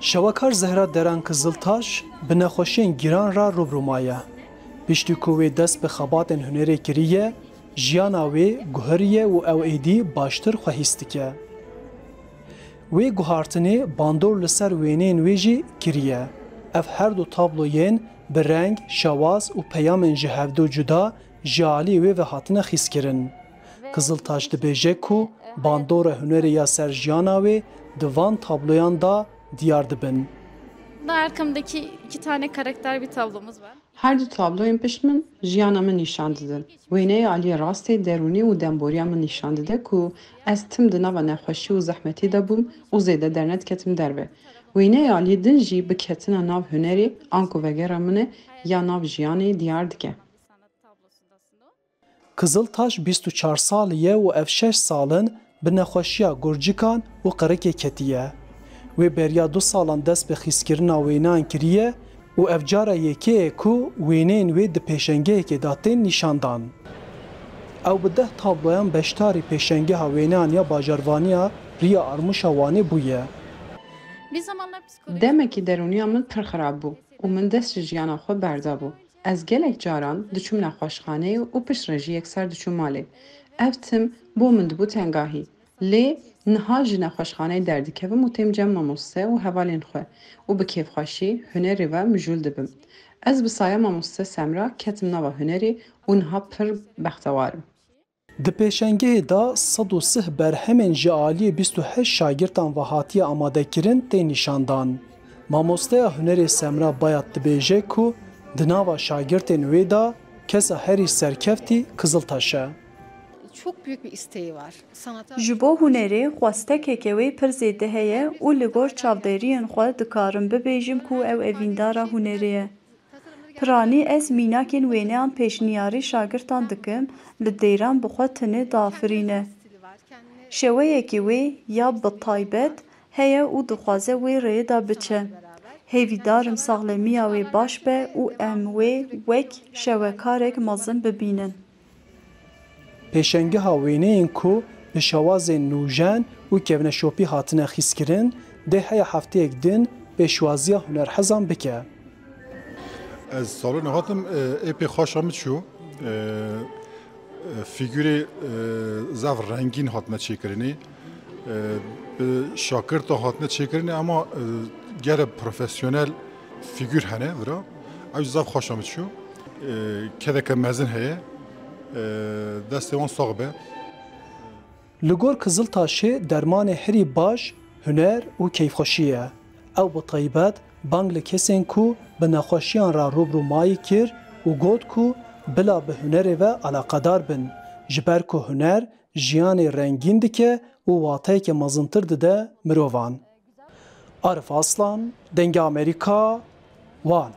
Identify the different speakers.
Speaker 1: Şewekar Zehra Deran Kızıltaş bi nexweşiyên gîran ra rûbirûmaye. Piştî ku wê dest bi xebatên hunerê kiriye, jiyana wê guheriye û ew êdî baştir xwehîst dike. Wê guhartinê bandor li ser wêneyên wê jî kiriye. Ev her du tabloyên bi reng, şewaz û peyamên ji hevdû cuda ji alî wê ve hatine xîzkirin. Kızıltaş dibêje ku bandora hunerê ya ser jiyana wê di van tabloyan da diyar dibin.
Speaker 2: Arkamdaki iki tane karakter bir tablomuz var.
Speaker 3: Her du tabloyên pişt min jiyana min nîşan didin. Wêneyê aliyê rastê derûnî û demboriya min nîşan dide ku ez tim di nava nexweşî û zehmetî de bûm û zêde dernediketim derve. Wêneyê aliyê din jî bi ketina nav hunerê an ku vegera min e ya nav jiyanê diyar dike.
Speaker 1: Kızıltaş 24 salî ye û ev 6 salin bi nexweşiya gurcikan û qerekê ketiye. Wê beriya 2 salan dest bi xîzkirina wêneyan kiriye û ev cara yekê ye ku wêneyên wê di pêşengehekê de tên nîşandan. Ew bi 10 tabloyan beşdarî pêşengeha wêneyan ya bajarvaniya riya armûşa wanê bûye.
Speaker 2: Bir zamanlar psikolojik...
Speaker 3: Demekî derûniya min pir xirab bû û min dest ji jiyana xwe berda bû. Ez gelek caran diçûm nexweşxaneyê û pişt re jî yekser diçûm malê. Ev tim bû min dibû tengahî. Lê niha ji nexweşxaneyê derdikevim û têm cem mamoste û hevalên xwe û bi kêfxweşî hunerê ve mijûl dibim. Ez bi saya mamoste Semra ketim nava hunerê û niha pir bextewar im.
Speaker 1: Di pêşengehê da 130 berhemên ji aliyê 28 şagirtan ve hatiye amadekirin tên nîşandan. Mamosteya hunerê Semra Bayat dibêje ku di nava şagirtên wê da kesa herî serkeftî Kızıltaş e.
Speaker 4: Çok büyük bir isteği var. Sanata
Speaker 5: Ji bo hunerê xwestekeke wê pir zêde heye û li gor çavderiyên xwe dikarim bibêjim ku ew evîndara hunerê ye. Piranî ez mînakên wêneyan pêşniyarî şagirtan dikim, li dêran bi xwe tinê dafirîne. Şeweyekî wê ya bi taybet heye û dixwaze wê rêyê da biçe. Hêvîdarim saxlemiya wê baş be û em wê wek şewekarek mezin bibînin.
Speaker 1: Pêşengeha wêneyên ku bi şewazên nûjen û kevneşopî hatine xîzkirin dê heya hefteyek din pêşwaziya hunerhezan bike.
Speaker 6: Ez salonê hatim êpê xweşa min çû. Fîgürê zev rengîn hatine çêkirinê. Bi şakirta hatine çêkirinê ama gelek profesyonel fîgür hene vira. Ew zev xweşa min çû. Kedeke mezin heye. Destê wan sağ be.
Speaker 1: Li gor Kızıltaşê dermanê herî baş, huner û keyfxweşî ye. Ew bi taybet bang li kesên ku bi nexweşiyan ra rûbirûmayî kir û got ku bila bi hunerê ve alaqedar bin, ji ber ku huner jiyanê rengîn dike û wateyeke mezintir dide mirovan. Arif Aslan, Dengê Amerîka, Wan.